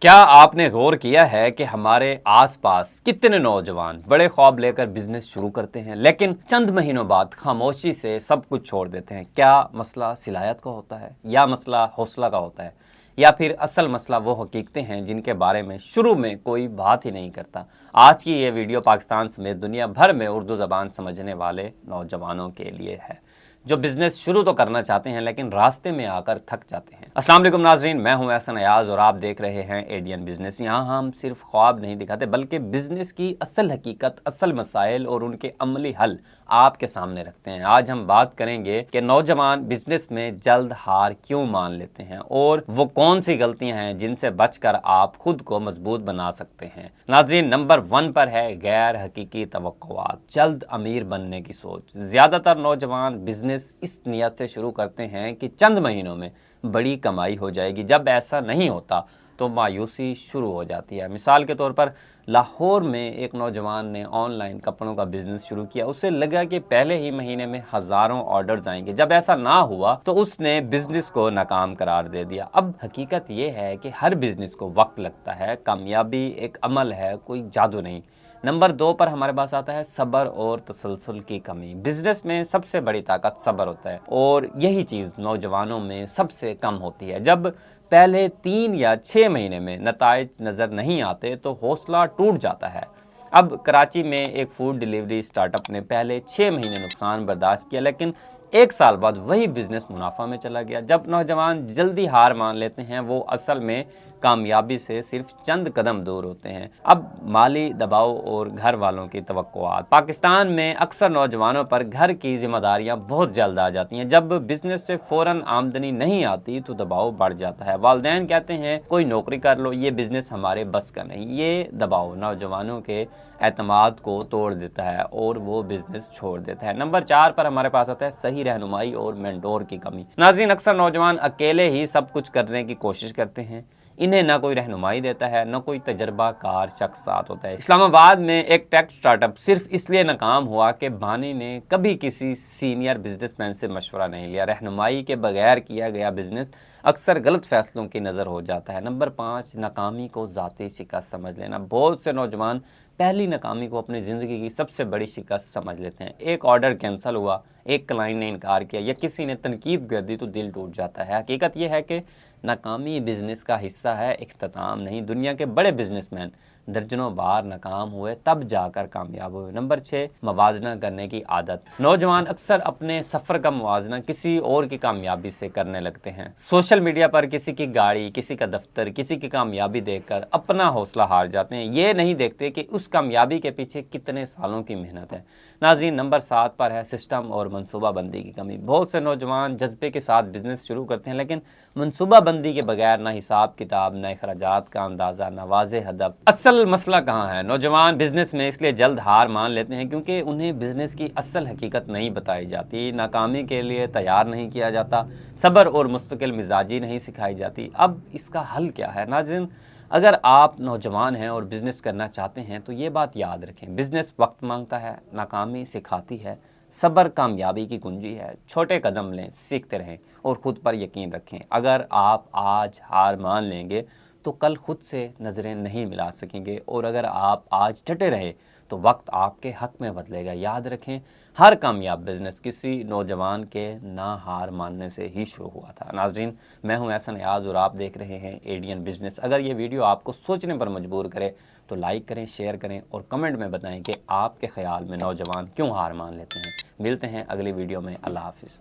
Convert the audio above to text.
क्या आपने गौर किया है कि हमारे आसपास कितने नौजवान बड़े ख्वाब लेकर बिजनेस शुरू करते हैं लेकिन चंद महीनों बाद खामोशी से सब कुछ छोड़ देते हैं। क्या मसला सिलायत का होता है या मसला हौसला का होता है या फिर असल मसला वो हकीकतें हैं जिनके बारे में शुरू में कोई बात ही नहीं करता। आज की ये वीडियो पाकिस्तान समेत दुनिया भर में उर्दू ज़बान समझने वाले नौजवानों के लिए है जो बिजनेस शुरू तो करना चाहते हैं लेकिन रास्ते में आकर थक जाते हैं। अस्सलाम वालेकुम नाज़रीन, मैं हूं एहसन अयाज और आप देख रहे हैं एडियन बिजनेस। यहाँ हम सिर्फ ख्वाब नहीं दिखाते बल्कि बिजनेस की असल हकीकत, असल मसाइल और उनके अमली हल आपके सामने रखते हैं। आज हम बात करेंगे कि नौजवान बिजनेस में जल्द हार क्यों मान लेते हैं और वो कौन सी गलतियां हैं जिनसे बचकर आप खुद को मजबूत बना सकते हैं। नाज़रीन, नंबर 1 पर है गैर हकीकी तवक्कुआत, जल्द अमीर बनने की सोच। ज्यादातर नौजवान बिजनेस इस नियत से शुरू करते हैं कि चंद महीनों में बड़ी कमाई हो जाएगी। जब ऐसा नहीं होता तो मायूसी शुरू हो जाती है। मिसाल के तौर पर लाहौर में एक नौजवान ने ऑनलाइन कपड़ों का बिजनेस शुरू किया। उसे लगा कि पहले ही महीने में हज़ारों ऑर्डर्स आएंगे। जब ऐसा ना हुआ तो उसने बिजनेस को नाकाम करार दे दिया। अब हकीकत यह है कि हर बिजनेस को वक्त लगता है, कामयाबी एक अमल है, कोई जादू नहीं। नंबर 2 पर हमारे पास आता है सब्र और तसलसल की कमी। बिजनेस में सबसे बड़ी ताकत सब्र होता है और यही चीज़ नौजवानों में सबसे कम होती है। जब पहले 3 या 6 महीने में नताइज नज़र नहीं आते तो हौसला टूट जाता है। अब कराची में एक फूड डिलीवरी स्टार्टअप ने पहले 6 महीने नुकसान बर्दाश्त किया लेकिन 1 साल बाद वही बिजनेस मुनाफा में चला गया। जब नौजवान जल्दी हार मान लेते हैं वो असल में कामयाबी से सिर्फ चंद कदम दूर होते हैं। अब माली दबाव और घर वालों की तवक्कुआत। पाकिस्तान में अक्सर नौजवानों पर घर की जिम्मेदारियां बहुत जल्द आ जाती हैं। जब बिजनेस से फ़ौरन आमदनी नहीं आती तो दबाव बढ़ जाता है। वालिदैन कहते हैं कोई नौकरी कर लो, ये बिजनेस हमारे बस का नहीं। ये दबाव नौजवानों के एतमाद को तोड़ देता है और वो बिजनेस छोड़ देता है। नंबर 4 पर हमारे पास आता है सही रहनुमाई और मेंटोर की कमी। नाज़रीन, अक्सर नौजवान अकेले ही सब कुछ करने की कोशिश करते हैं। इन्हें ना कोई रहनुमाई देता है, ना कोई तजर्बाकार शख्स साथ होता है। इस्लामाबाद में एक टेक स्टार्टअप सिर्फ इसलिए नाकाम हुआ कि बानी ने कभी किसी सीनियर बिजनेसमैन से मशवरा नहीं लिया। रहनुमाई के बगैर किया गया बिजनेस अक्सर गलत फैसलों की नज़र हो जाता है। नंबर 5, नाकामी को ज़ाती शिकस्त समझ लेना। बहुत से नौजवान पहली नाकामी को अपनी ज़िंदगी की सबसे बड़ी शिकस्त समझ लेते हैं। एक ऑर्डर कैंसिल हुआ, एक क्लाइंट ने इनकार किया या किसी ने तनकीद कर दी तो दिल टूट जाता है। हकीकत यह है कि नाकामी बिजनेस का हिस्सा है, इख्तिताम नहीं। दुनिया के बड़े बिजनेसमैन दर्जनों बार नाकाम हुए तब जाकर कामयाब हुए। नंबर 6, मवाजना करने की आदत। नौजवान अक्सर अपने सफ़र का मुवाजना किसी और की कामयाबी से करने लगते हैं। सोशल मीडिया पर किसी की गाड़ी, किसी का दफ्तर, किसी की कामयाबी देखकर अपना हौसला हार जाते हैं। ये नहीं देखते कि उस कामयाबी के पीछे कितने सालों की मेहनत है। नाज़रीन, नंबर 7 पर है सिस्टम और मनसूबाबंदी की कमी। बहुत से नौजवान जज्बे के साथ बिजनेस शुरू करते हैं लेकिन मनसूबाबंदी के बगैर ना हिसाब किताब, ना अखराजात का अंदाज़ा, ना वाज़े हदफ। असल मसला कहाँ है? नौजवान बिजनेस में इसलिए जल्द हार मान लेते हैं क्योंकि उन्हें बिजनेस की असल हकीकत नहीं बताई जाती, नाकामी के लिए तैयार नहीं किया जाता, सब्र और मुस्तकिल मिजाजी नहीं सिखाई जाती। अब इसका हल क्या है? नाज़रीन, अगर आप नौजवान हैं और बिज़नेस करना चाहते हैं तो ये बात याद रखें, बिज़नेस वक्त मांगता है, नाकामी सिखाती है, सब्र कामयाबी की कुंजी है। छोटे कदम लें, सीखते रहें और ख़ुद पर यकीन रखें। अगर आप आज हार मान लेंगे तो कल खुद से नज़रें नहीं मिला सकेंगे और अगर आप आज डटे रहे तो वक्त आपके हक में बदलेगा। याद रखें, हर कामयाब बिजनेस किसी नौजवान के ना हार मानने से ही शुरू हुआ था। नाज़रीन, मैं हूं एहसन अयाज और आप देख रहे हैं एडियन बिजनेस। अगर ये वीडियो आपको सोचने पर मजबूर करे तो लाइक करें, शेयर करें और कमेंट में बताएं कि आपके ख्याल में नौजवान क्यों हार मान लेते हैं। मिलते हैं अगली वीडियो में। अल्लाह हाफिज़।